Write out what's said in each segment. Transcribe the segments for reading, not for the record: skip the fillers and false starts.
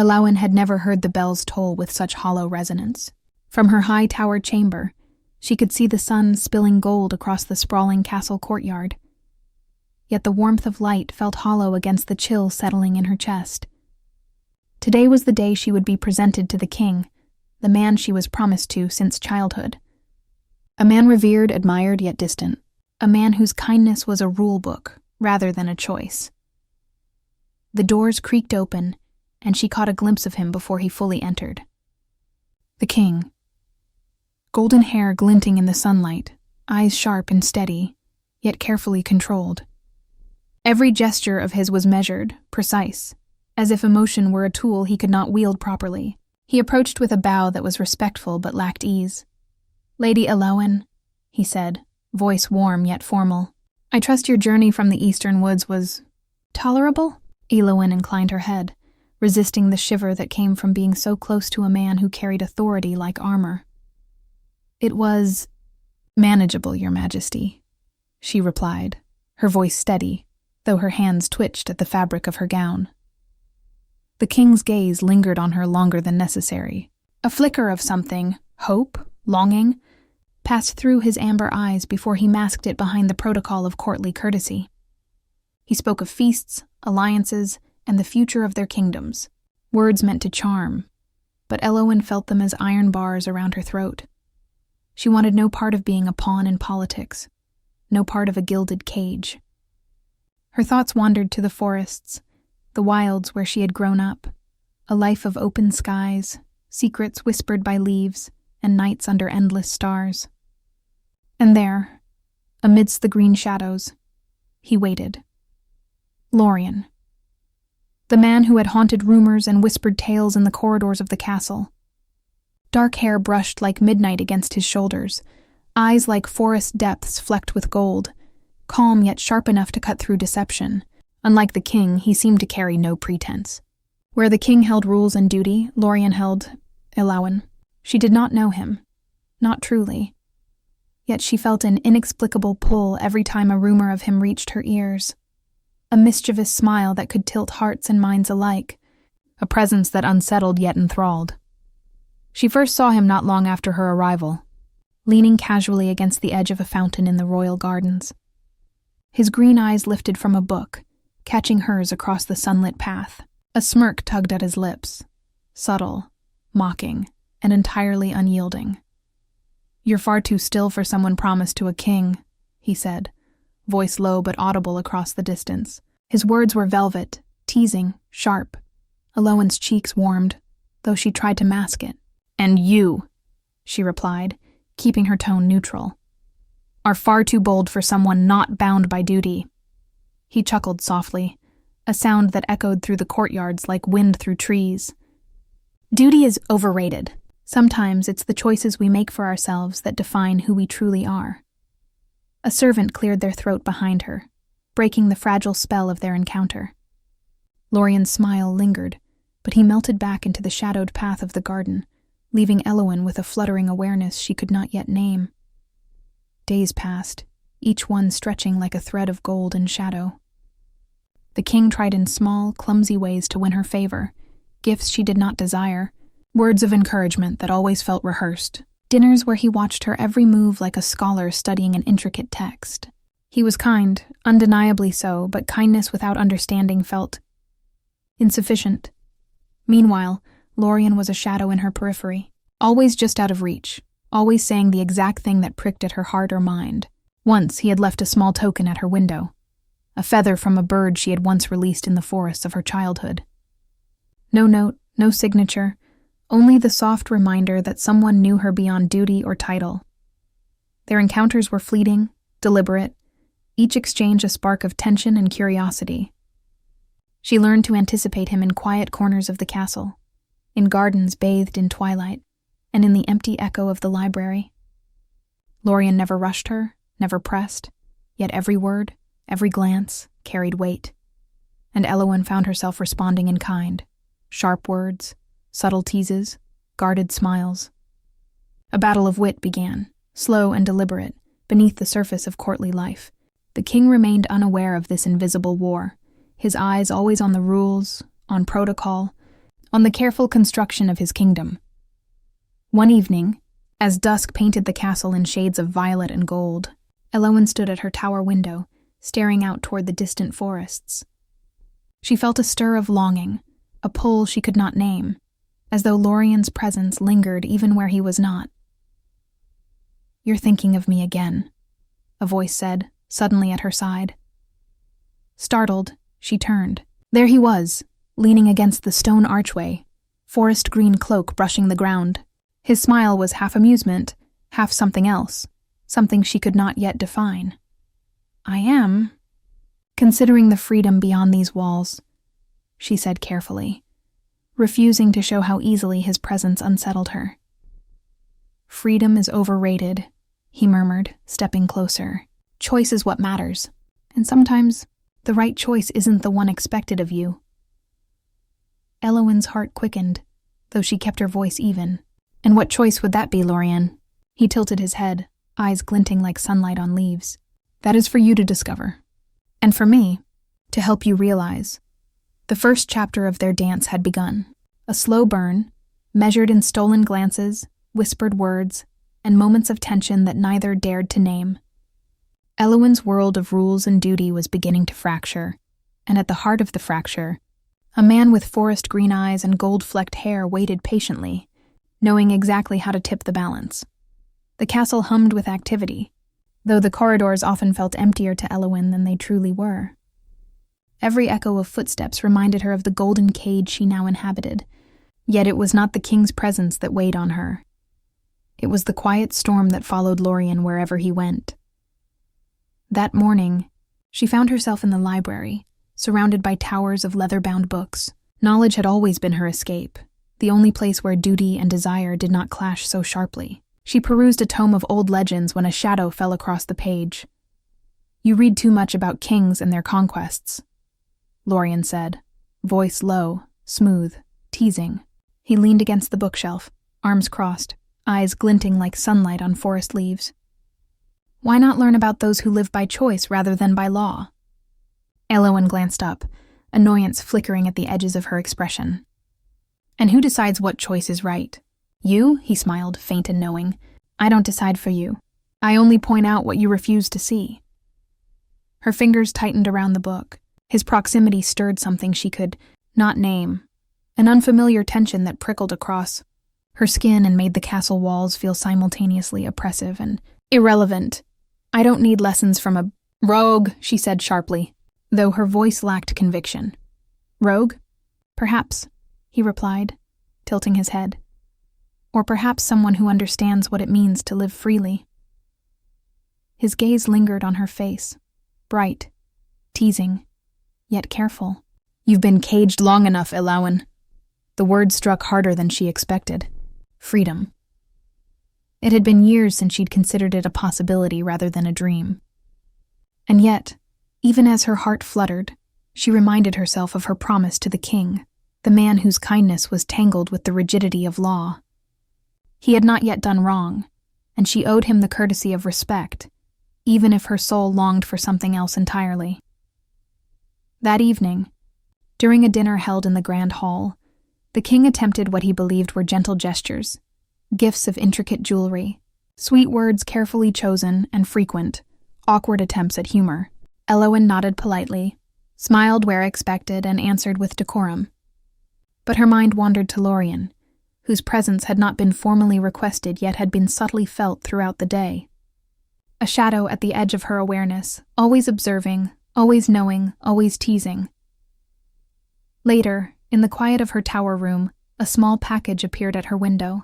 Elowen had never heard the bells toll with such hollow resonance. From her high-towered chamber, she could see the sun spilling gold across the sprawling castle courtyard. Yet the warmth of light felt hollow against the chill settling in her chest. Today was the day she would be presented to the king, the man she was promised to since childhood. A man revered, admired, yet distant. A man whose kindness was a rule book rather than a choice. The doors creaked open, and she caught a glimpse of him before he fully entered. The king. Golden hair glinting in the sunlight, eyes sharp and steady, yet carefully controlled. Every gesture of his was measured, precise, as if emotion were a tool he could not wield properly. He approached with a bow that was respectful but lacked ease. "Lady Elowen," he said, voice warm yet formal. "I trust your journey from the eastern woods was tolerable?" Elowen inclined her head, resisting the shiver that came from being so close to a man who carried authority like armor. "It was manageable, Your Majesty," she replied, her voice steady, though her hands twitched at the fabric of her gown. The king's gaze lingered on her longer than necessary. A flicker of something, hope, longing, passed through his amber eyes before he masked it behind the protocol of courtly courtesy. He spoke of feasts, alliances, and the future of their kingdoms, words meant to charm, but Elowen felt them as iron bars around her throat. She wanted no part of being a pawn in politics, no part of a gilded cage. Her thoughts wandered to the forests, the wilds where she had grown up, a life of open skies, secrets whispered by leaves, and nights under endless stars. And there, amidst the green shadows, he waited. Lorien. The man who had haunted rumors and whispered tales in the corridors of the castle. Dark hair brushed like midnight against his shoulders, eyes like forest depths flecked with gold, calm yet sharp enough to cut through deception. Unlike the king, he seemed to carry no pretense. Where the king held rules and duty, Lorien held Elowen. She did not know him, not truly. Yet she felt an inexplicable pull every time a rumor of him reached her ears. A mischievous smile that could tilt hearts and minds alike, a presence that unsettled yet enthralled. She first saw him not long after her arrival, leaning casually against the edge of a fountain in the royal gardens. His green eyes lifted from a book, catching hers across the sunlit path. A smirk tugged at his lips, subtle, mocking, and entirely unyielding. "You're far too still for someone promised to a king," he said, voice low but audible across the distance. His words were velvet, teasing, sharp. Elowen's cheeks warmed, though she tried to mask it. "And you," she replied, keeping her tone neutral, "are far too bold for someone not bound by duty." He chuckled softly, a sound that echoed through the courtyards like wind through trees. "Duty is overrated. Sometimes it's the choices we make for ourselves that define who we truly are." A servant cleared their throat behind her, breaking the fragile spell of their encounter. Lorien's smile lingered, but he melted back into the shadowed path of the garden, leaving Elowen with a fluttering awareness she could not yet name. Days passed, each one stretching like a thread of gold and shadow. The king tried in small, clumsy ways to win her favor, gifts she did not desire, words of encouragement that always felt rehearsed, dinners where he watched her every move like a scholar studying an intricate text. He was kind, undeniably so, but kindness without understanding felt insufficient. Meanwhile, Lorien was a shadow in her periphery, always just out of reach, always saying the exact thing that pricked at her heart or mind. Once he had left a small token at her window, a feather from a bird she had once released in the forests of her childhood. No note, no signature, only the soft reminder that someone knew her beyond duty or title. Their encounters were fleeting, deliberate, each exchange a spark of tension and curiosity. She learned to anticipate him in quiet corners of the castle, in gardens bathed in twilight, and in the empty echo of the library. Lorien never rushed her, never pressed, yet every word, every glance, carried weight. And Elowen found herself responding in kind, sharp words, subtle teases, guarded smiles. A battle of wit began, slow and deliberate, beneath the surface of courtly life. The king remained unaware of this invisible war, his eyes always on the rules, on protocol, on the careful construction of his kingdom. One evening, as dusk painted the castle in shades of violet and gold, Elowen stood at her tower window, staring out toward the distant forests. She felt a stir of longing, a pull she could not name, as though Lorien's presence lingered even where he was not. "You're thinking of me again," a voice said, suddenly at her side. Startled, she turned. There he was, leaning against the stone archway, forest-green cloak brushing the ground. His smile was half amusement, half something else, something she could not yet define. "I am considering the freedom beyond these walls," she said carefully, refusing to show how easily his presence unsettled her. "Freedom is overrated," he murmured, stepping closer. "Choice is what matters, and sometimes the right choice isn't the one expected of you." Elowen's heart quickened, though she kept her voice even. "And what choice would that be, Lorien?" He tilted his head, eyes glinting like sunlight on leaves. "That is for you to discover. And for me, to help you realize." The first chapter of their dance had begun. A slow burn, measured in stolen glances, whispered words, and moments of tension that neither dared to name. Elowen's world of rules and duty was beginning to fracture, and at the heart of the fracture, a man with forest-green eyes and gold-flecked hair waited patiently, knowing exactly how to tip the balance. The castle hummed with activity, though the corridors often felt emptier to Elowen than they truly were. Every echo of footsteps reminded her of the golden cage she now inhabited, yet it was not the king's presence that weighed on her. It was the quiet storm that followed Lorien wherever he went. That morning, she found herself in the library, surrounded by towers of leather-bound books. Knowledge had always been her escape, the only place where duty and desire did not clash so sharply. She perused a tome of old legends when a shadow fell across the page. "You read too much about kings and their conquests," Lorien said, voice low, smooth, teasing. He leaned against the bookshelf, arms crossed, eyes glinting like sunlight on forest leaves. "Why not learn about those who live by choice rather than by law?" Elowen glanced up, annoyance flickering at the edges of her expression. "And who decides what choice is right? You?" he smiled, faint and knowing. "I don't decide for you. I only point out what you refuse to see." Her fingers tightened around the book. His proximity stirred something she could not name, an unfamiliar tension that prickled across her skin and made the castle walls feel simultaneously oppressive and irrelevant. "I don't need lessons from a rogue," she said sharply, though her voice lacked conviction. "Rogue? Perhaps," he replied, tilting his head. "Or perhaps someone who understands what it means to live freely." His gaze lingered on her face, bright, teasing, yet careful. "You've been caged long enough, Elowen." The word struck harder than she expected. Freedom. It had been years since she'd considered it a possibility rather than a dream. And yet, even as her heart fluttered, she reminded herself of her promise to the king, the man whose kindness was tangled with the rigidity of law. He had not yet done wrong, and she owed him the courtesy of respect, even if her soul longed for something else entirely. That evening, during a dinner held in the grand hall, the king attempted what he believed were gentle gestures, gifts of intricate jewelry, sweet words carefully chosen and frequent, awkward attempts at humor. Elowen nodded politely, smiled where expected, and answered with decorum. But her mind wandered to Lorien, whose presence had not been formally requested yet had been subtly felt throughout the day. A shadow at the edge of her awareness, always observing, always knowing, always teasing. Later, in the quiet of her tower room, a small package appeared at her window.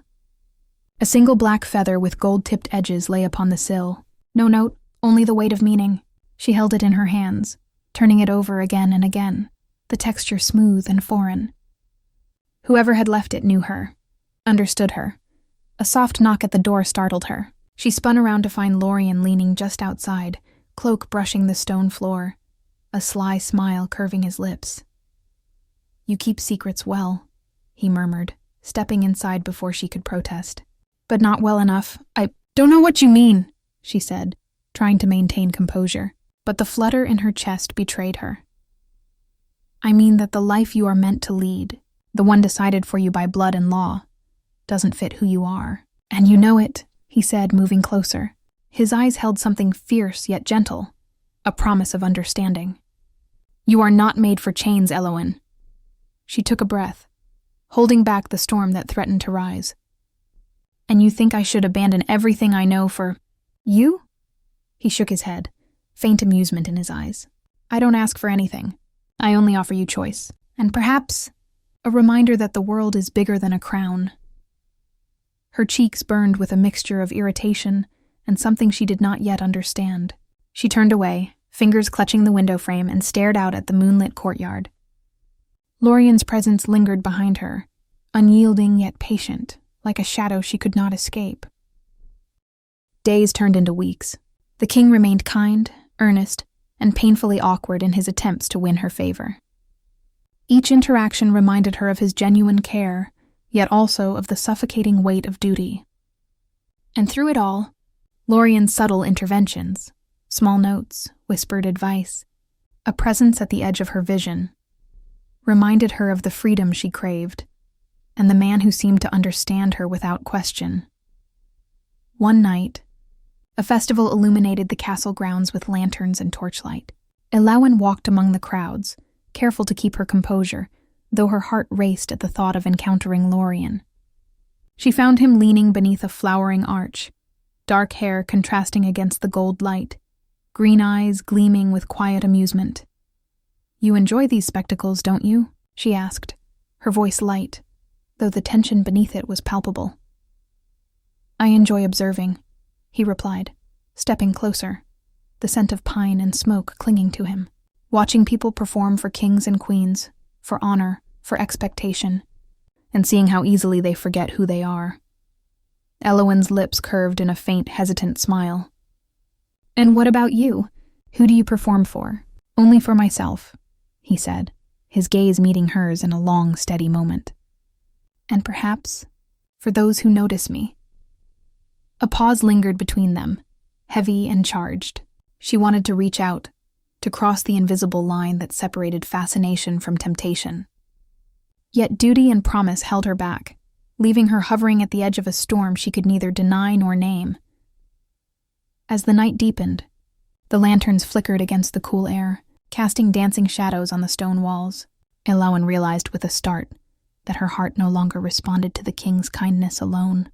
A single black feather with gold-tipped edges lay upon the sill. No note, only the weight of meaning. She held it in her hands, turning it over again and again, the texture smooth and foreign. Whoever had left it knew her, understood her. A soft knock at the door startled her. She spun around to find Lorien leaning just outside, cloak brushing the stone floor, a sly smile curving his lips. "You keep secrets well," he murmured, stepping inside before she could protest. "But not well enough. I don't know what you mean," she said, trying to maintain composure, but the flutter in her chest betrayed her. "I mean that the life you are meant to lead, the one decided for you by blood and law, doesn't fit who you are. And you know it, he said, moving closer. His eyes held something fierce yet gentle, a promise of understanding. You are not made for chains, Elowen. She took a breath, holding back the storm that threatened to rise. And you think I should abandon everything I know for you? He shook his head, faint amusement in his eyes. I don't ask for anything. I only offer you choice. And perhaps a reminder that the world is bigger than a crown. Her cheeks burned with a mixture of irritation and something she did not yet understand. She turned away, fingers clutching the window frame, and stared out at the moonlit courtyard. Lorien's presence lingered behind her, unyielding yet patient, like a shadow she could not escape. Days turned into weeks. The king remained kind, earnest, and painfully awkward in his attempts to win her favor. Each interaction reminded her of his genuine care, yet also of the suffocating weight of duty. And through it all, Lorien's subtle interventions, small notes, whispered advice, a presence at the edge of her vision, reminded her of the freedom she craved, and the man who seemed to understand her without question. One night, a festival illuminated the castle grounds with lanterns and torchlight. Elowen walked among the crowds, careful to keep her composure, though her heart raced at the thought of encountering Lorien. She found him leaning beneath a flowering arch, dark hair contrasting against the gold light, green eyes gleaming with quiet amusement. You enjoy these spectacles, don't you? She asked, her voice light, though the tension beneath it was palpable. I enjoy observing, he replied, stepping closer, the scent of pine and smoke clinging to him, watching people perform for kings and queens, for honor, for expectation, and seeing how easily they forget who they are. Elowen's lips curved in a faint, hesitant smile. And what about you? Who do you perform for? Only for myself, he said, his gaze meeting hers in a long, steady moment. And perhaps for those who notice me. A pause lingered between them, heavy and charged. She wanted to reach out, to cross the invisible line that separated fascination from temptation. Yet duty and promise held her back, leaving her hovering at the edge of a storm she could neither deny nor name. As the night deepened, the lanterns flickered against the cool air, casting dancing shadows on the stone walls. Elowen realized with a start that her heart no longer responded to the king's kindness alone.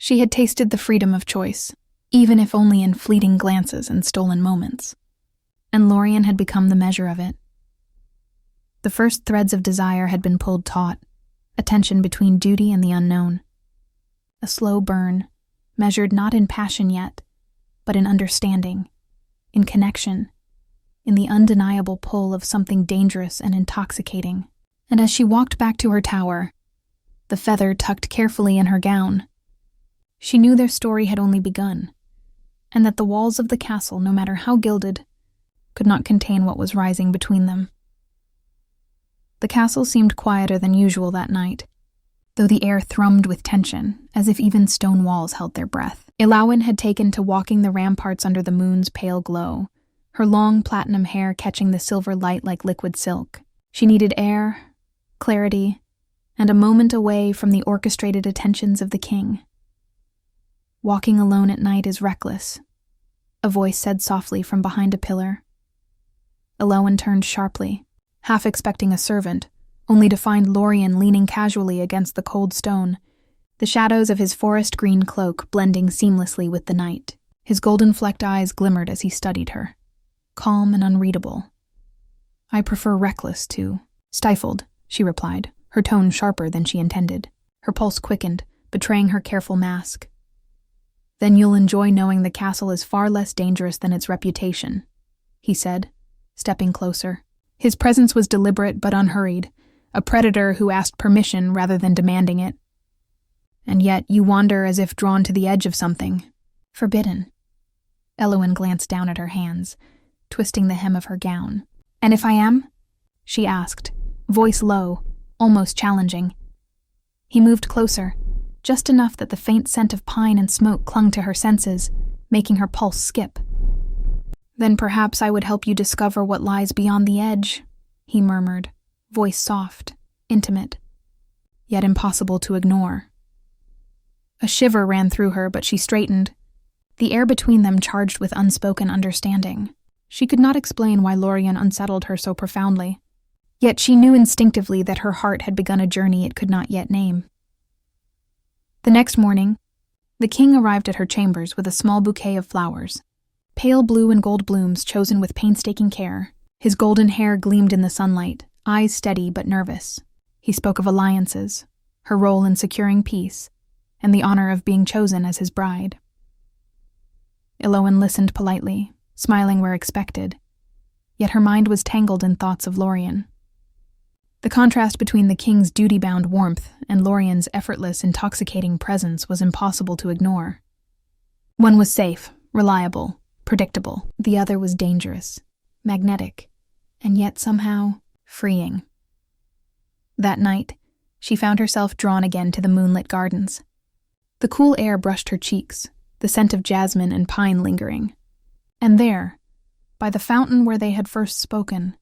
She had tasted the freedom of choice, even if only in fleeting glances and stolen moments, and Lorien had become the measure of it. The first threads of desire had been pulled taut, a tension between duty and the unknown. A slow burn, measured not in passion yet, but in understanding, in connection, in the undeniable pull of something dangerous and intoxicating. And as she walked back to her tower, the feather tucked carefully in her gown, she knew their story had only begun, and that the walls of the castle, no matter how gilded, could not contain what was rising between them. The castle seemed quieter than usual that night, though the air thrummed with tension, as if even stone walls held their breath. Elowen had taken to walking the ramparts under the moon's pale glow, her long platinum hair catching the silver light like liquid silk. She needed air, clarity, and a moment away from the orchestrated attentions of the king. Walking alone at night is reckless, a voice said softly from behind a pillar. Elowen turned sharply, half expecting a servant, only to find Lorien leaning casually against the cold stone, the shadows of his forest-green cloak blending seamlessly with the night. His golden-flecked eyes glimmered as he studied her, calm and unreadable. I prefer reckless to stifled, she replied, her tone sharper than she intended. Her pulse quickened, betraying her careful mask. Then you'll enjoy knowing the castle is far less dangerous than its reputation, he said, stepping closer. His presence was deliberate but unhurried, a predator who asked permission rather than demanding it. And yet you wander as if drawn to the edge of something. Forbidden. Elowen glanced down at her hands, twisting the hem of her gown. And if I am? She asked, voice low, almost challenging. He moved closer, just enough that the faint scent of pine and smoke clung to her senses, making her pulse skip. Then perhaps I would help you discover what lies beyond the edge, he murmured, voice soft, intimate, yet impossible to ignore. A shiver ran through her, but she straightened, the air between them charged with unspoken understanding. She could not explain why Lorien unsettled her so profoundly, yet she knew instinctively that her heart had begun a journey it could not yet name. The next morning, the king arrived at her chambers with a small bouquet of flowers, pale blue and gold blooms chosen with painstaking care. His golden hair gleamed in the sunlight, eyes steady but nervous. He spoke of alliances, her role in securing peace, and the honor of being chosen as his bride. Elowen listened politely, smiling where expected, yet her mind was tangled in thoughts of Lorien. The contrast between the king's duty-bound warmth and Lorien's effortless, intoxicating presence was impossible to ignore. One was safe, reliable, predictable. The other was dangerous, magnetic, and yet somehow freeing. That night, she found herself drawn again to the moonlit gardens. The cool air brushed her cheeks, the scent of jasmine and pine lingering. And there, by the fountain where they had first spoken,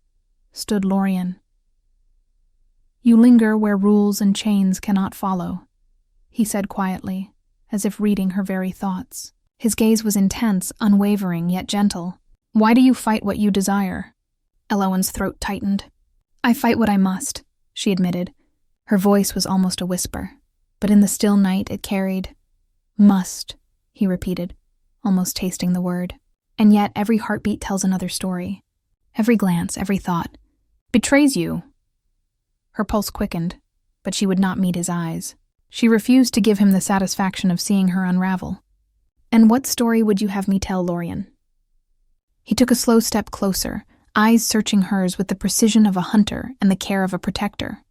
stood Lorien. "You linger where rules and chains cannot follow," he said quietly, as if reading her very thoughts. His gaze was intense, unwavering, yet gentle. "Why do you fight what you desire?" Elowen's throat tightened. "I fight what I must," she admitted. Her voice was almost a whisper, but in the still night it carried, "Must," he repeated, almost tasting the word. "And yet every heartbeat tells another story. Every glance, every thought, betrays you." Her pulse quickened, but she would not meet his eyes. She refused to give him the satisfaction of seeing her unravel. "And what story would you have me tell, Lorien?" He took a slow step closer, eyes searching hers with the precision of a hunter and the care of a protector.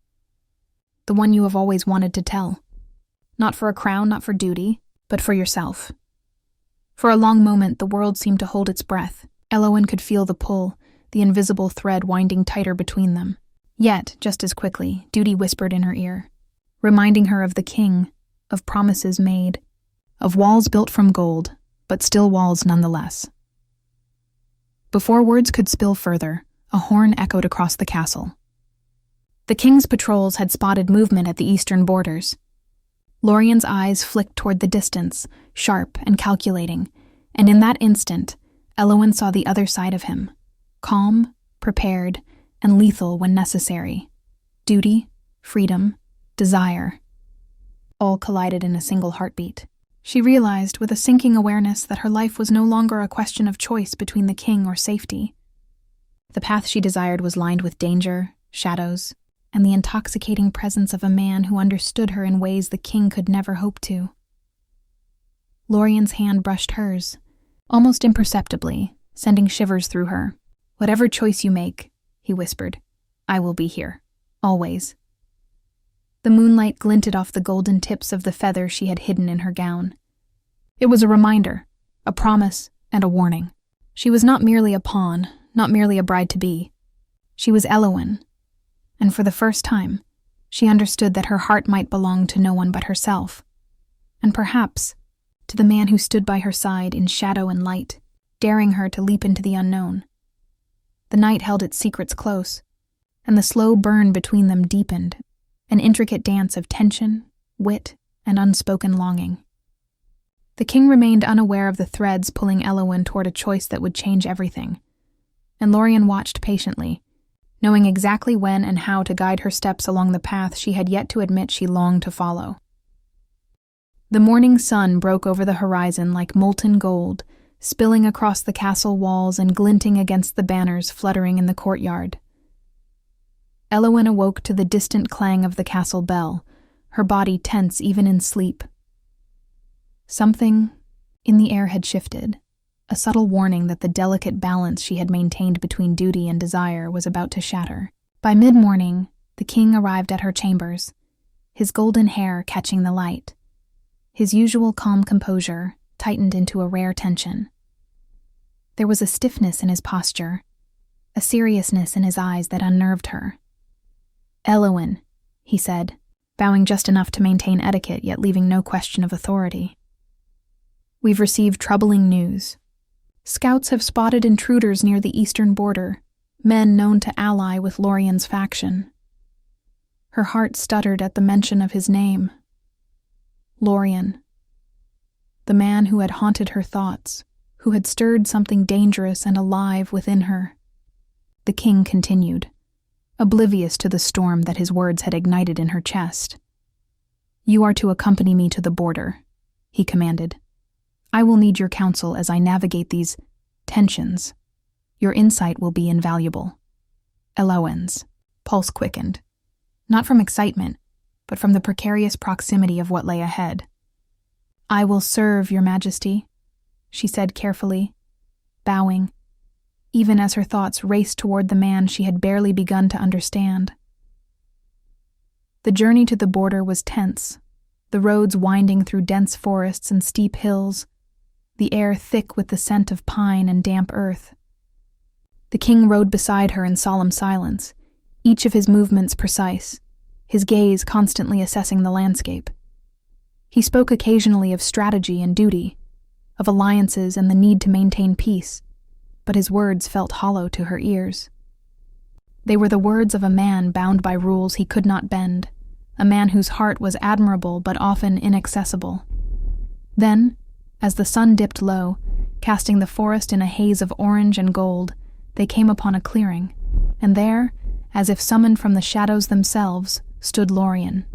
"The one you have always wanted to tell. Not for a crown, not for duty, but for yourself." For a long moment, the world seemed to hold its breath. Elowen could feel the pull, the invisible thread winding tighter between them. Yet, just as quickly, duty whispered in her ear, reminding her of the king, of promises made, of walls built from gold, but still walls nonetheless. Before words could spill further, a horn echoed across the castle. The king's patrols had spotted movement at the eastern borders. Lorien's eyes flicked toward the distance, sharp and calculating, and in that instant, Elowen saw the other side of him, calm, prepared, and lethal when necessary. Duty, freedom, desire, all collided in a single heartbeat. She realized with a sinking awareness that her life was no longer a question of choice between the king or safety. The path she desired was lined with danger, shadows, and the intoxicating presence of a man who understood her in ways the king could never hope to. Lorien's hand brushed hers, almost imperceptibly, sending shivers through her. "Whatever choice you make," he whispered, "I will be here, always." The moonlight glinted off the golden tips of the feathers she had hidden in her gown. It was a reminder, a promise, and a warning. She was not merely a pawn, not merely a bride-to-be. She was Elowen, and for the first time, she understood that her heart might belong to no one but herself, and perhaps to the man who stood by her side in shadow and light, daring her to leap into the unknown. The night held its secrets close, and the slow burn between them deepened, an intricate dance of tension, wit, and unspoken longing. The king remained unaware of the threads pulling Elowen toward a choice that would change everything, and Lorien watched patiently, knowing exactly when and how to guide her steps along the path she had yet to admit she longed to follow. The morning sun broke over the horizon like molten gold, spilling across the castle walls and glinting against the banners fluttering in the courtyard. Elowen awoke to the distant clang of the castle bell, her body tense even in sleep. Something in the air had shifted, a subtle warning that the delicate balance she had maintained between duty and desire was about to shatter. By mid-morning, the king arrived at her chambers, his golden hair catching the light. His usual calm composure tightened into a rare tension. There was a stiffness in his posture, a seriousness in his eyes that unnerved her. "Elowen," he said, bowing just enough to maintain etiquette yet leaving no question of authority. "We've received troubling news. Scouts have spotted intruders near the eastern border, men known to ally with Lorien's faction." Her heart stuttered at the mention of his name. Lorien. The man who had haunted her thoughts, who had stirred something dangerous and alive within her. The king continued, oblivious to the storm that his words had ignited in her chest. "You are to accompany me to the border," he commanded. "I will need your counsel as I navigate these tensions. Your insight will be invaluable." Elowen's pulse quickened, not from excitement, but from the precarious proximity of what lay ahead. "I will serve, Your Majesty," she said carefully, bowing, even as her thoughts raced toward the man she had barely begun to understand. The journey to the border was tense, the roads winding through dense forests and steep hills, the air thick with the scent of pine and damp earth. The king rode beside her in solemn silence, each of his movements precise, his gaze constantly assessing the landscape. He spoke occasionally of strategy and duty, of alliances and the need to maintain peace, but his words felt hollow to her ears. They were the words of a man bound by rules he could not bend, a man whose heart was admirable but often inaccessible. Then, as the sun dipped low, casting the forest in a haze of orange and gold, they came upon a clearing, and there, as if summoned from the shadows themselves, stood Lorien.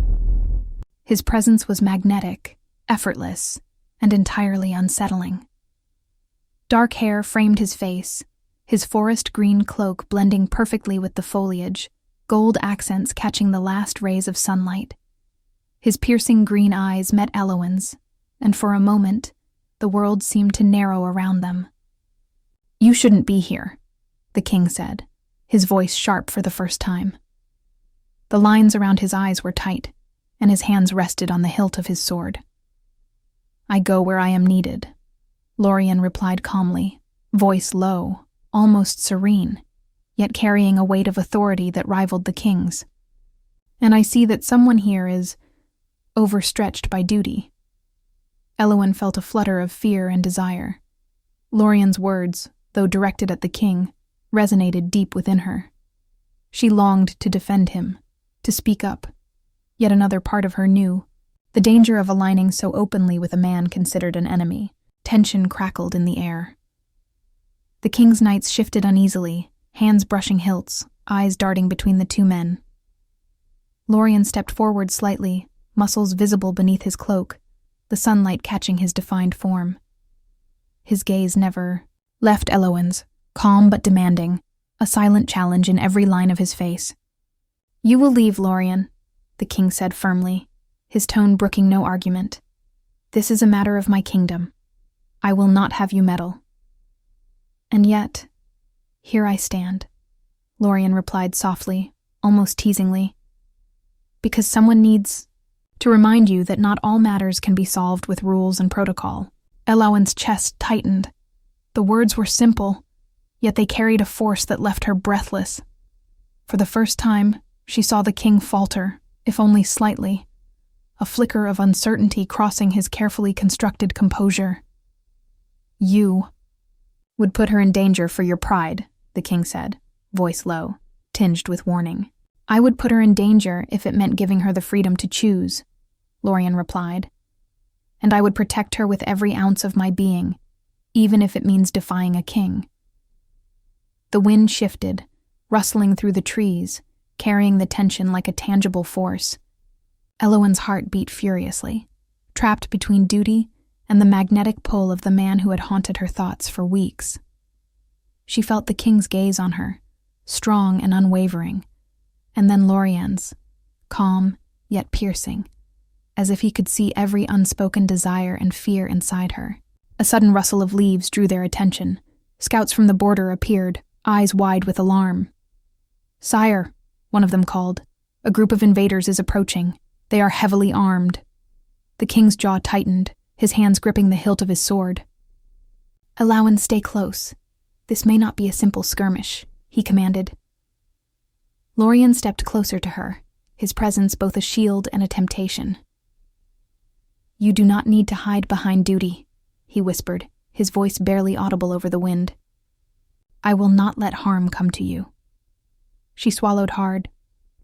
His presence was magnetic, effortless, and entirely unsettling. Dark hair framed his face, his forest-green cloak blending perfectly with the foliage, gold accents catching the last rays of sunlight. His piercing green eyes met Elowen's, and for a moment, the world seemed to narrow around them. "You shouldn't be here," the king said, his voice sharp for the first time. The lines around his eyes were tight, and his hands rested on the hilt of his sword. "I go where I am needed," Lorien replied calmly, voice low, almost serene, yet carrying a weight of authority that rivaled the king's. "And I see that someone here is overstretched by duty." Elowen felt a flutter of fear and desire. Lorien's words, though directed at the king, resonated deep within her. She longed to defend him, to speak up. Yet another part of her knew the danger of aligning so openly with a man considered an enemy. Tension crackled in the air. The king's knights shifted uneasily, hands brushing hilts, eyes darting between the two men. Lorien stepped forward slightly, muscles visible beneath his cloak, the sunlight catching his defined form. His gaze never left Elowen's, calm but demanding, a silent challenge in every line of his face. "You will leave, Lorien," the king said firmly, his tone brooking no argument. "This is a matter of my kingdom. I will not have you meddle." "And yet, here I stand," Lorien replied softly, almost teasingly. "Because someone needs to remind you that not all matters can be solved with rules and protocol." Elowen's chest tightened. The words were simple, yet they carried a force that left her breathless. For the first time, she saw the king falter, if only slightly, a flicker of uncertainty crossing his carefully constructed composure. "You would put her in danger for your pride," the king said, voice low, tinged with warning. "I would put her in danger if it meant giving her the freedom to choose," Lorien replied. "And I would protect her with every ounce of my being, even if it means defying a king." The wind shifted, rustling through the trees, carrying the tension like a tangible force. Elowen's heart beat furiously, trapped between duty and the magnetic pull of the man who had haunted her thoughts for weeks. She felt the king's gaze on her, strong and unwavering, and then Lorien's, calm yet piercing, as if he could see every unspoken desire and fear inside her. A sudden rustle of leaves drew their attention. Scouts from the border appeared, eyes wide with alarm. "Sire," one of them called, "a group of invaders is approaching. They are heavily armed." The king's jaw tightened, his hands gripping the hilt of his sword. "Elowen, stay close. This may not be a simple skirmish," he commanded. Lorien stepped closer to her, his presence both a shield and a temptation. "You do not need to hide behind duty," he whispered, his voice barely audible over the wind. "I will not let harm come to you." She swallowed hard,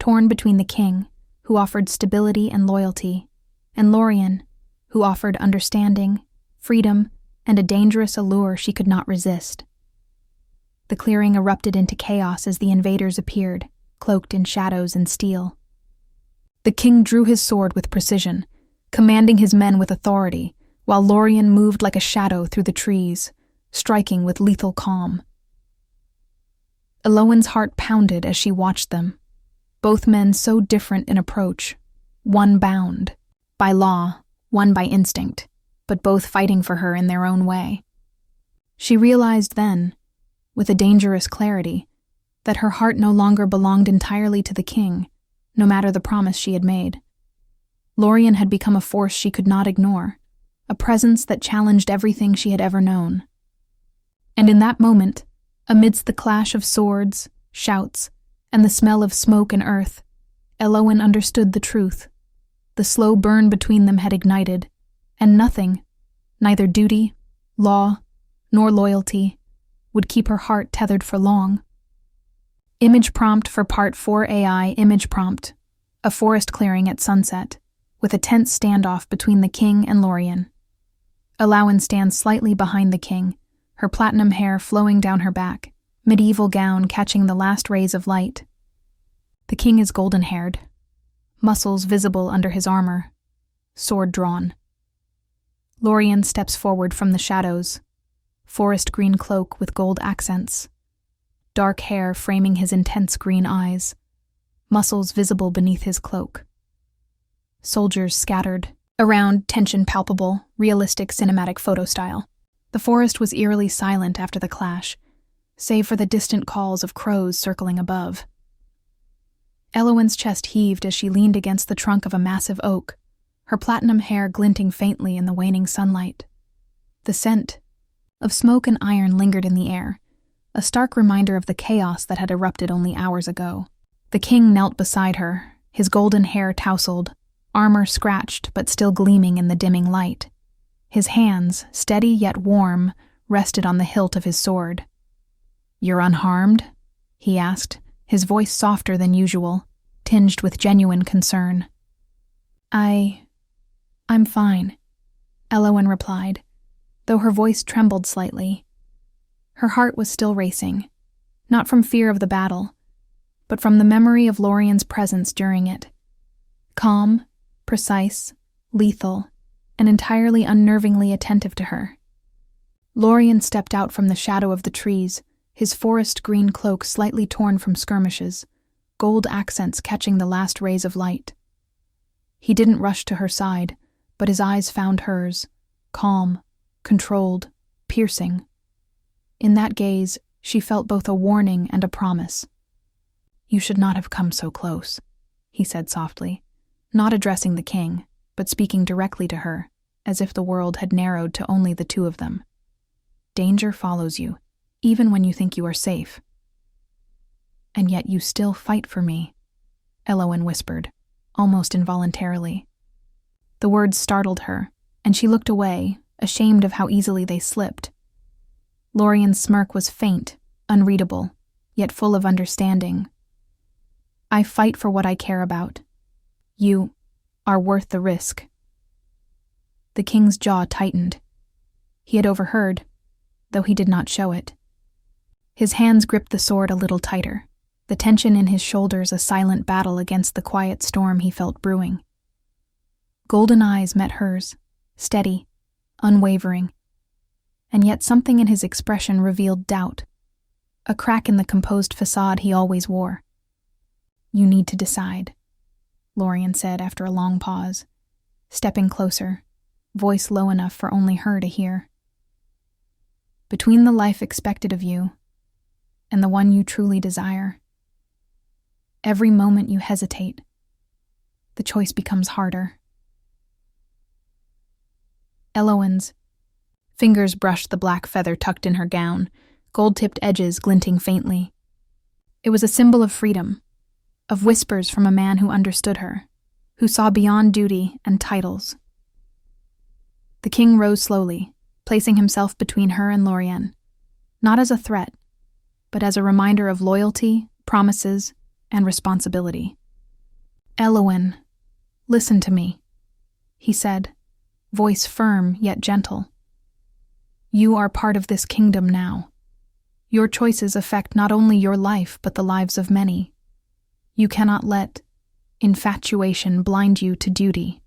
torn between the king, who offered stability and loyalty, and Lorien, who offered understanding, freedom, and a dangerous allure she could not resist. The clearing erupted into chaos as the invaders appeared, cloaked in shadows and steel. The king drew his sword with precision, commanding his men with authority, while Lorien moved like a shadow through the trees, striking with lethal calm. Elowen's heart pounded as she watched them, both men so different in approach, one bound by law, one by instinct, but both fighting for her in their own way. She realized then, with a dangerous clarity, that her heart no longer belonged entirely to the king, no matter the promise she had made. Lorien had become a force she could not ignore, a presence that challenged everything she had ever known. And in that moment, amidst the clash of swords, shouts, and the smell of smoke and earth, Elowen understood the truth. The slow burn between them had ignited, and nothing, neither duty, law, nor loyalty, would keep her heart tethered for long. Image prompt for Part 4 AI Image prompt. A forest clearing at sunset, with a tense standoff between the king and Lorien. Elowen stands slightly behind the king, her platinum hair flowing down her back, medieval gown catching the last rays of light. The king is golden-haired, muscles visible under his armor, sword drawn. Lorien steps forward from the shadows, forest green cloak with gold accents, dark hair framing his intense green eyes, muscles visible beneath his cloak. Soldiers scattered around, tension palpable, realistic cinematic photo style. The forest was eerily silent after the clash, save for the distant calls of crows circling above. Elowen's chest heaved as she leaned against the trunk of a massive oak, her platinum hair glinting faintly in the waning sunlight. The scent of smoke and iron lingered in the air, a stark reminder of the chaos that had erupted only hours ago. The king knelt beside her, his golden hair tousled, armor scratched but still gleaming in the dimming light. His hands, steady yet warm, rested on the hilt of his sword. "You're unharmed?" he asked, his voice softer than usual, tinged with genuine concern. I'm fine," Elowen replied, though her voice trembled slightly. Her heart was still racing, not from fear of the battle, but from the memory of Lorien's presence during it. Calm, precise, lethal, and entirely unnervingly attentive to her. Lorien stepped out from the shadow of the trees, his forest green cloak slightly torn from skirmishes, gold accents catching the last rays of light. He didn't rush to her side, but his eyes found hers, calm, controlled, piercing. In that gaze, she felt both a warning and a promise. "You should not have come so close," he said softly, not addressing the king, but speaking directly to her, as if the world had narrowed to only the two of them. "Danger follows you, even when you think you are safe." "And yet you still fight for me," Elowen whispered, almost involuntarily. The words startled her, and she looked away, ashamed of how easily they slipped. Lorien's smirk was faint, unreadable, yet full of understanding. "I fight for what I care about. You are worth the risk." The king's jaw tightened. He had overheard, though he did not show it. His hands gripped the sword a little tighter, the tension in his shoulders a silent battle against the quiet storm he felt brewing. Golden eyes met hers, steady, unwavering, and yet something in his expression revealed doubt, a crack in the composed facade he always wore. "You need to decide," Lorien said after a long pause, stepping closer, voice low enough for only her to hear. "Between the life expected of you and the one you truly desire. Every moment you hesitate, the choice becomes harder." Elowen's fingers brushed the black feather tucked in her gown, gold-tipped edges glinting faintly. It was a symbol of freedom, of whispers from a man who understood her, who saw beyond duty and titles. The king rose slowly, placing himself between her and Lorien, not as a threat, but as a reminder of loyalty, promises, and responsibility. Elowen, listen to me, he said, voice firm yet gentle. You are part of this kingdom now. Your choices affect not only your life but the lives of many. You cannot let infatuation blind you to duty.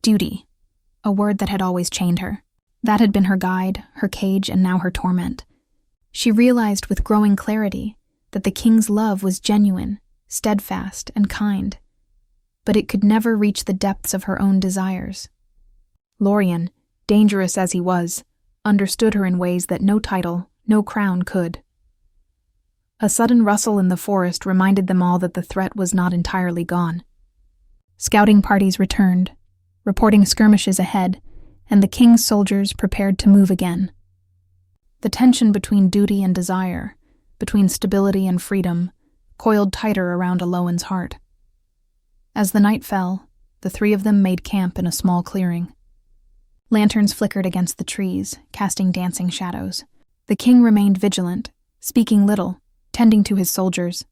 Duty, a word that had always chained her. That had been her guide, her cage, and now her torment. She realized with growing clarity that the king's love was genuine, steadfast, and kind, but it could never reach the depths of her own desires. Lorien, dangerous as he was, understood her in ways that no title, no crown could. A sudden rustle in the forest reminded them all that the threat was not entirely gone. Scouting parties returned, reporting skirmishes ahead, and the king's soldiers prepared to move again. The tension between duty and desire, between stability and freedom, coiled tighter around Elowen's heart. As the night fell, the three of them made camp in a small clearing. Lanterns flickered against the trees, casting dancing shadows. The king remained vigilant, speaking little, tending to his soldiers,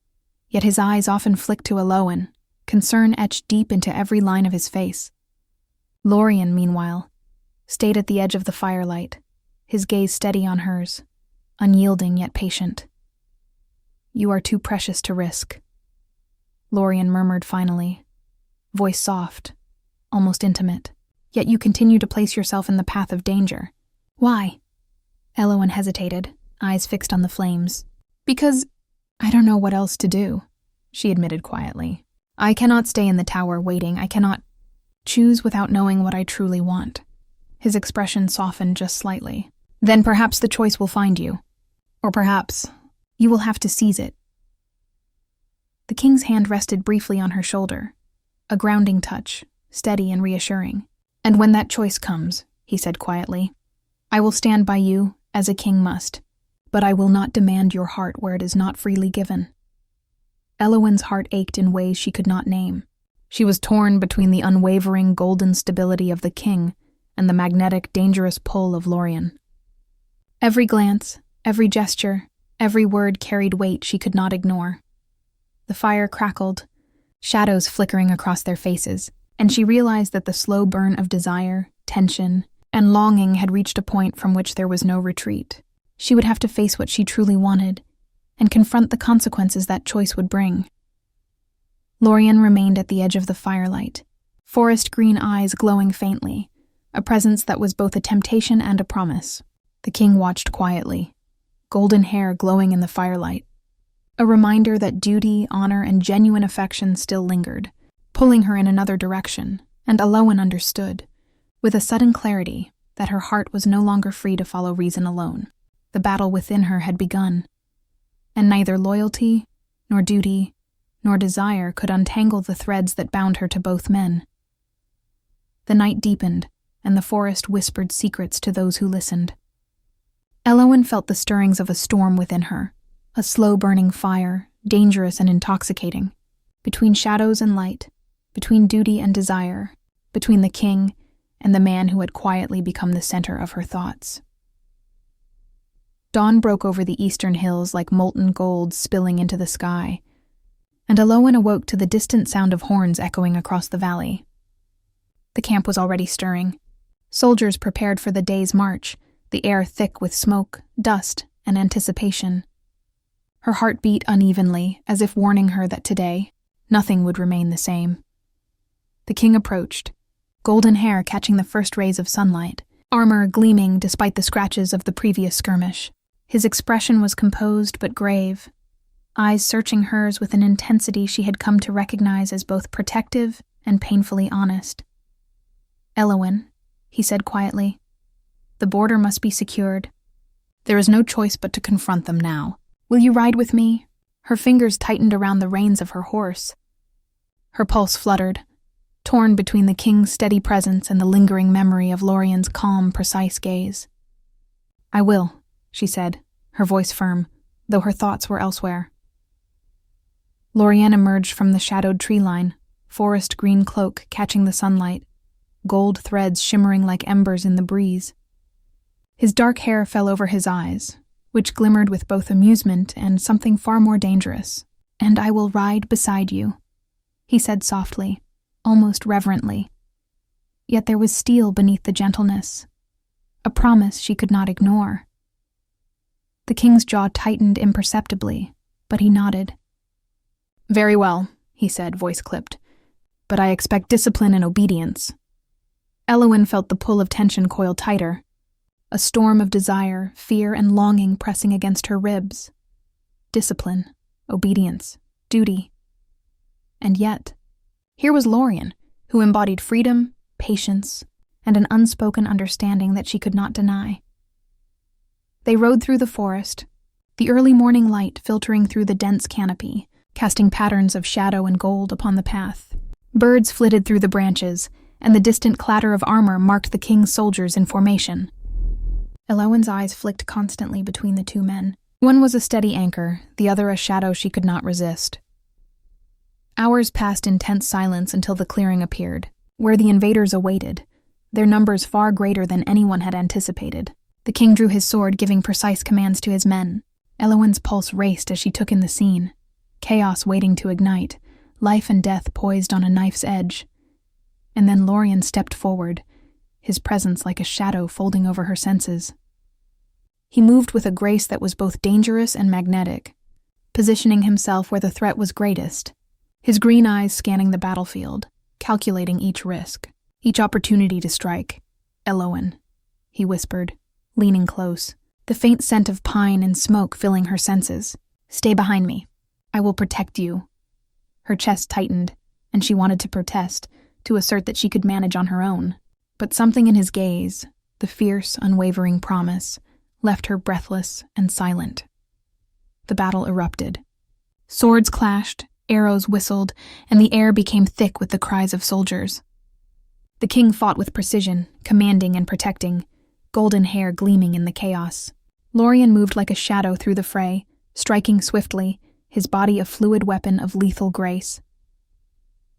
yet his eyes often flicked to Elowen, concern etched deep into every line of his face. Lorien, meanwhile, stayed at the edge of the firelight, his gaze steady on hers, unyielding yet patient. You are too precious to risk, Lorien murmured finally, voice soft, almost intimate. Yet you continue to place yourself in the path of danger. Why? Elowen hesitated, eyes fixed on the flames. Because I don't know what else to do, she admitted quietly. I cannot stay in the tower waiting. I cannot choose without knowing what I truly want. His expression softened just slightly. Then perhaps the choice will find you. Or perhaps you will have to seize it. The king's hand rested briefly on her shoulder, a grounding touch, steady and reassuring. And when that choice comes, he said quietly, I will stand by you as a king must, but I will not demand your heart where it is not freely given. Elowen's heart ached in ways she could not name. She was torn between the unwavering golden stability of the king and the magnetic, dangerous pull of Lorien. Every glance, every gesture, every word carried weight she could not ignore. The fire crackled, shadows flickering across their faces, and she realized that the slow burn of desire, tension, and longing had reached a point from which there was no retreat. She would have to face what she truly wanted, and confront the consequences that choice would bring. Lorien remained at the edge of the firelight, forest green eyes glowing faintly, a presence that was both a temptation and a promise. The king watched quietly, golden hair glowing in the firelight, a reminder that duty, honor, and genuine affection still lingered, pulling her in another direction, and Elowen understood, with a sudden clarity, that her heart was no longer free to follow reason alone. The battle within her had begun, and neither loyalty, nor duty, nor desire could untangle the threads that bound her to both men. The night deepened, and the forest whispered secrets to those who listened. Elowen felt the stirrings of a storm within her, a slow-burning fire, dangerous and intoxicating, between shadows and light, between duty and desire, between the king and the man who had quietly become the center of her thoughts. Dawn broke over the eastern hills like molten gold spilling into the sky, and Elowen awoke to the distant sound of horns echoing across the valley. The camp was already stirring. Soldiers prepared for the day's march, the air thick with smoke, dust, and anticipation. Her heart beat unevenly, as if warning her that today, nothing would remain the same. The king approached, golden hair catching the first rays of sunlight, armor gleaming despite the scratches of the previous skirmish. His expression was composed but grave, eyes searching hers with an intensity she had come to recognize as both protective and painfully honest. Elowen, he said quietly, the border must be secured. There is no choice but to confront them now. Will you ride with me? Her fingers tightened around the reins of her horse. Her pulse fluttered, torn between the king's steady presence and the lingering memory of Lorien's calm, precise gaze. I will, she said, her voice firm, though her thoughts were elsewhere. Lorien emerged from the shadowed tree line, forest green cloak catching the sunlight, gold threads shimmering like embers in the breeze. His dark hair fell over his eyes, which glimmered with both amusement and something far more dangerous. And I will ride beside you. he said softly, almost reverently. Yet there was steel beneath the gentleness, a promise she could not ignore. The king's jaw tightened imperceptibly, but he nodded. "Very well," he said, voice clipped. "But I expect discipline and obedience." Elowen felt the pull of tension coil tighter, a storm of desire, fear, and longing pressing against her ribs. Discipline, obedience, duty. And yet, here was Lorien, who embodied freedom, patience, and an unspoken understanding that she could not deny. They rode through the forest, the early morning light filtering through the dense canopy, casting patterns of shadow and gold upon the path. Birds flitted through the branches, and the distant clatter of armor marked the king's soldiers in formation. Elowen's eyes flicked constantly between the two men. One was a steady anchor, the other a shadow she could not resist. Hours passed in tense silence until the clearing appeared, where the invaders awaited, their numbers far greater than anyone had anticipated. The king drew his sword, giving precise commands to his men. Elowen's pulse raced as she took in the scene, chaos waiting to ignite, life and death poised on a knife's edge. And then Lorien stepped forward, his presence like a shadow folding over her senses. He moved with a grace that was both dangerous and magnetic, positioning himself where the threat was greatest, his green eyes scanning the battlefield, calculating each risk, each opportunity to strike. "Elowen," he whispered, leaning close, the faint scent of pine and smoke filling her senses. "Stay behind me. I will protect you." Her chest tightened, and she wanted to protest, to assert that she could manage on her own. But something in his gaze, the fierce, unwavering promise, left her breathless and silent. The battle erupted. Swords clashed, arrows whistled, and the air became thick with the cries of soldiers. The king fought with precision, commanding and protecting, golden hair gleaming in the chaos. Lorien moved like a shadow through the fray, striking swiftly, his body a fluid weapon of lethal grace.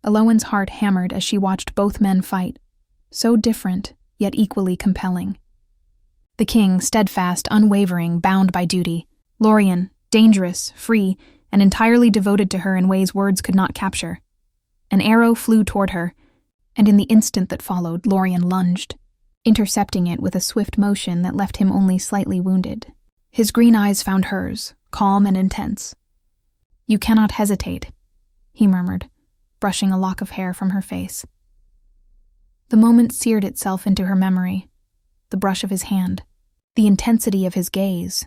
Elowen's heart hammered as she watched both men fight, so different, yet equally compelling. The king, steadfast, unwavering, bound by duty. Lorien, dangerous, free, and entirely devoted to her in ways words could not capture. An arrow flew toward her, and in the instant that followed, Lorien lunged, intercepting it with a swift motion that left him only slightly wounded. His green eyes found hers, calm and intense. "You cannot hesitate," he murmured, brushing a lock of hair from her face. The moment seared itself into her memory, the brush of his hand, the intensity of his gaze,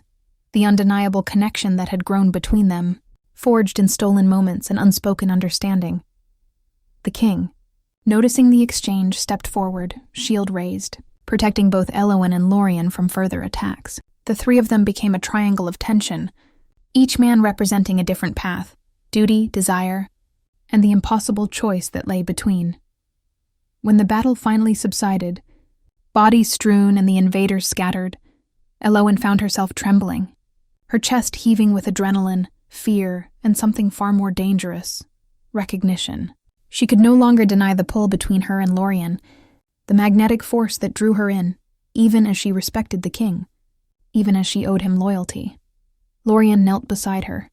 the undeniable connection that had grown between them, forged in stolen moments and unspoken understanding. The king, noticing the exchange, stepped forward, shield raised, protecting both Elowen and Lorien from further attacks. The three of them became a triangle of tension, each man representing a different path, duty, desire, and the impossible choice that lay between. When the battle finally subsided, bodies strewn and the invaders scattered, Elowen found herself trembling, her chest heaving with adrenaline, fear, and something far more dangerous, recognition. She could no longer deny the pull between her and Lorien, the magnetic force that drew her in, even as she respected the king, even as she owed him loyalty. Lorien knelt beside her,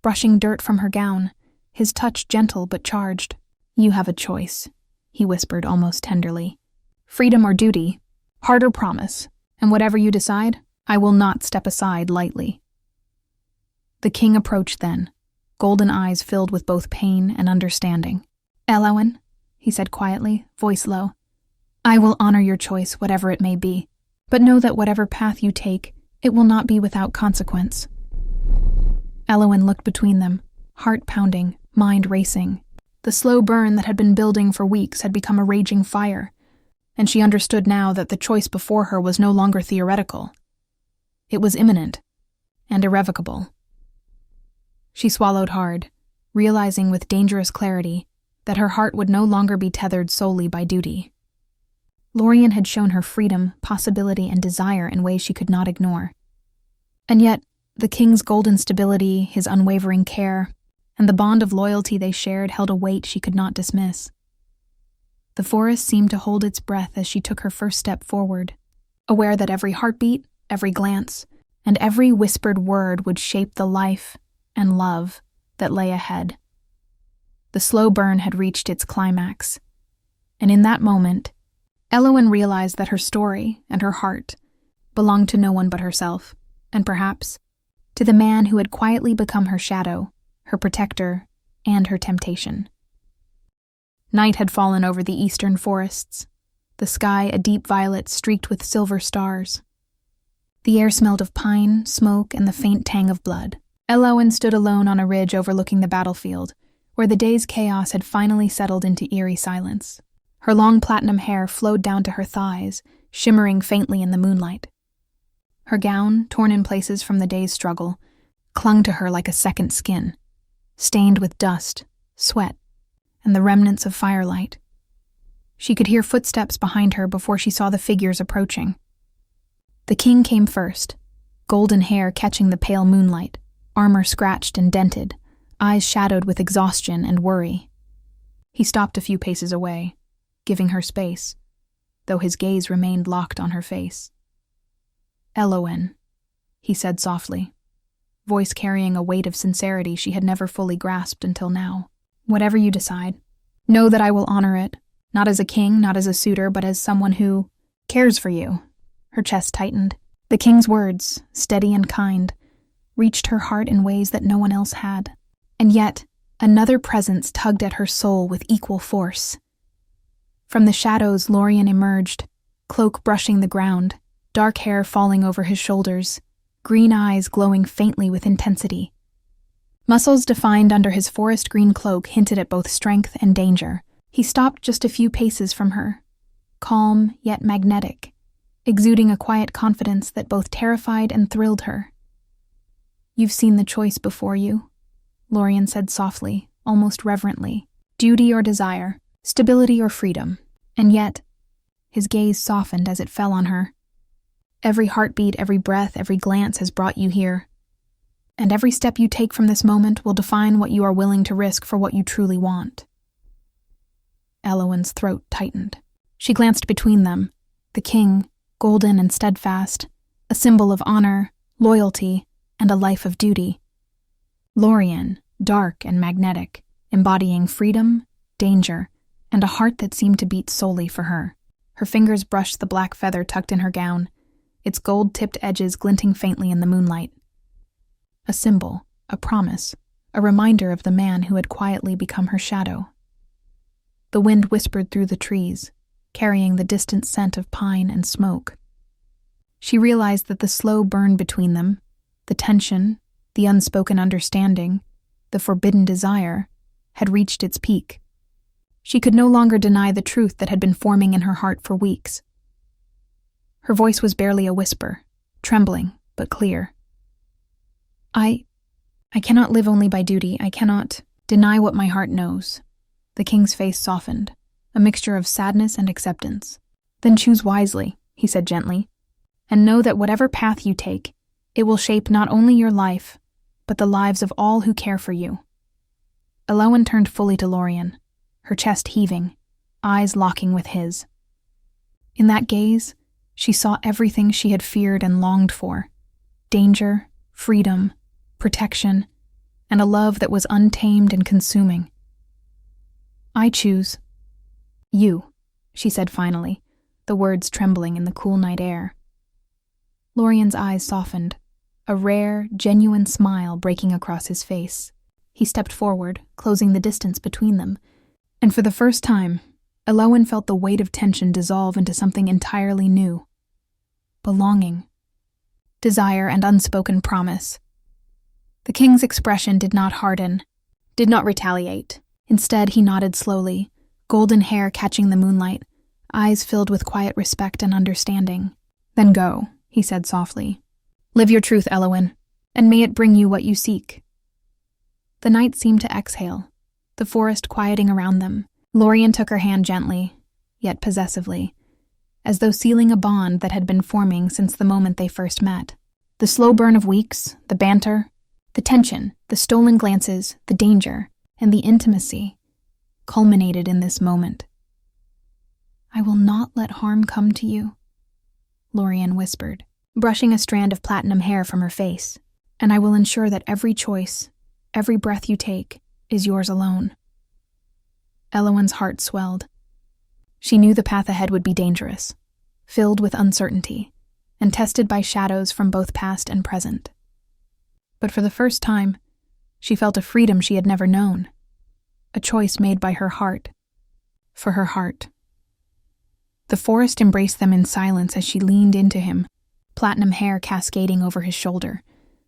brushing dirt from her gown, his touch gentle but charged. "You have a choice," he whispered almost tenderly. "Freedom or duty, heart or promise, and whatever you decide, I will not step aside lightly." The king approached then, golden eyes filled with both pain and understanding. "Elowen," he said quietly, voice low, "I will honor your choice, whatever it may be, but know that whatever path you take, it will not be without consequence." Elowen looked between them, heart pounding, mind racing. The slow burn that had been building for weeks had become a raging fire, and she understood now that the choice before her was no longer theoretical. It was imminent and irrevocable. She swallowed hard, realizing with dangerous clarity that her heart would no longer be tethered solely by duty. Lorien had shown her freedom, possibility, and desire in ways she could not ignore. And yet, the king's golden stability, his unwavering care, and the bond of loyalty they shared held a weight she could not dismiss. The forest seemed to hold its breath as she took her first step forward, aware that every heartbeat, every glance, and every whispered word would shape the life and love that lay ahead. The slow burn had reached its climax. And in that moment, Elowen realized that her story and her heart belonged to no one but herself, and perhaps to the man who had quietly become her shadow, her protector, and her temptation. Night had fallen over the eastern forests, the sky a deep violet streaked with silver stars. The air smelled of pine, smoke, and the faint tang of blood. Elowen stood alone on a ridge overlooking the battlefield, where the day's chaos had finally settled into eerie silence. Her long platinum hair flowed down to her thighs, shimmering faintly in the moonlight. Her gown, torn in places from the day's struggle, clung to her like a second skin, stained with dust, sweat, and the remnants of firelight. She could hear footsteps behind her before she saw the figures approaching. The king came first, golden hair catching the pale moonlight, armor scratched and dented, eyes shadowed with exhaustion and worry. He stopped a few paces away, giving her space, though his gaze remained locked on her face. "Elowen," he said softly, voice carrying a weight of sincerity she had never fully grasped until now. "Whatever you decide, know that I will honor it, not as a king, not as a suitor, but as someone who cares for you." Her chest tightened. The king's words, steady and kind, reached her heart in ways that no one else had. And yet, another presence tugged at her soul with equal force. From the shadows, Lorien emerged, cloak brushing the ground, dark hair falling over his shoulders, green eyes glowing faintly with intensity. Muscles defined under his forest green cloak hinted at both strength and danger. He stopped just a few paces from her, calm yet magnetic, exuding a quiet confidence that both terrified and thrilled her. "You've seen the choice before you," Lorien said softly, almost reverently. "Duty or desire, stability or freedom." And yet, his gaze softened as it fell on her. "Every heartbeat, every breath, every glance has brought you here. And every step you take from this moment will define what you are willing to risk for what you truly want." Elowen's throat tightened. She glanced between them, the king, golden and steadfast, a symbol of honor, loyalty, and a life of duty. Lorien, dark and magnetic, embodying freedom, danger, and a heart that seemed to beat solely for her. Her fingers brushed the black feather tucked in her gown, its gold-tipped edges glinting faintly in the moonlight. A symbol, a promise, a reminder of the man who had quietly become her shadow. The wind whispered through the trees, carrying the distant scent of pine and smoke. She realized that the slow burn between them, the tension, the unspoken understanding, the forbidden desire, had reached its peak. She could no longer deny the truth that had been forming in her heart for weeks. Her voice was barely a whisper, trembling but clear. I cannot live only by duty. I cannot deny what my heart knows." The king's face softened, a mixture of sadness and acceptance. "Then choose wisely," he said gently, "and know that whatever path you take, it will shape not only your life, but the lives of all who care for you." Elowen turned fully to Lorien, her chest heaving, eyes locking with his. In that gaze, she saw everything she had feared and longed for: danger, freedom, protection, and a love that was untamed and consuming. "I choose you," she said finally, the words trembling in the cool night air. Lorien's eyes softened, a rare, genuine smile breaking across his face. He stepped forward, closing the distance between them, and for the first time, Elowen felt the weight of tension dissolve into something entirely new. Belonging, desire, and unspoken promise. The king's expression did not harden, did not retaliate. Instead, he nodded slowly, golden hair catching the moonlight, eyes filled with quiet respect and understanding. "Then go," he said softly. "Live your truth, Elowen, and may it bring you what you seek." The night seemed to exhale, the forest quieting around them. Lorien took her hand gently, yet possessively, as though sealing a bond that had been forming since the moment they first met. The slow burn of weeks, the banter, the tension, the stolen glances, the danger, and the intimacy culminated in this moment. "I will not let harm come to you," Lorien whispered, brushing a strand of platinum hair from her face, "and I will ensure that every choice, every breath you take, is yours alone." Elowen's heart swelled. She knew the path ahead would be dangerous, filled with uncertainty, and tested by shadows from both past and present. But for the first time, she felt a freedom she had never known, a choice made by her heart, for her heart. The forest embraced them in silence as she leaned into him, platinum hair cascading over his shoulder,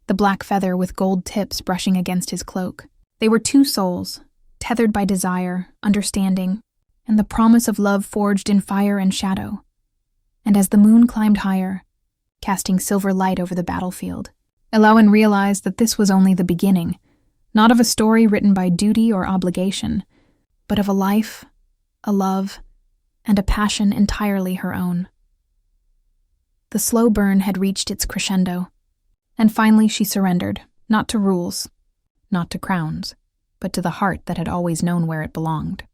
the black feather with gold tips brushing against his cloak. They were two souls, tethered by desire, understanding, and the promise of love forged in fire and shadow. And as the moon climbed higher, casting silver light over the battlefield, Elowen realized that this was only the beginning, not of a story written by duty or obligation, but of a life, a love, and a passion entirely her own. The slow burn had reached its crescendo, and finally she surrendered, not to rules, not to crowns, but to the heart that had always known where it belonged.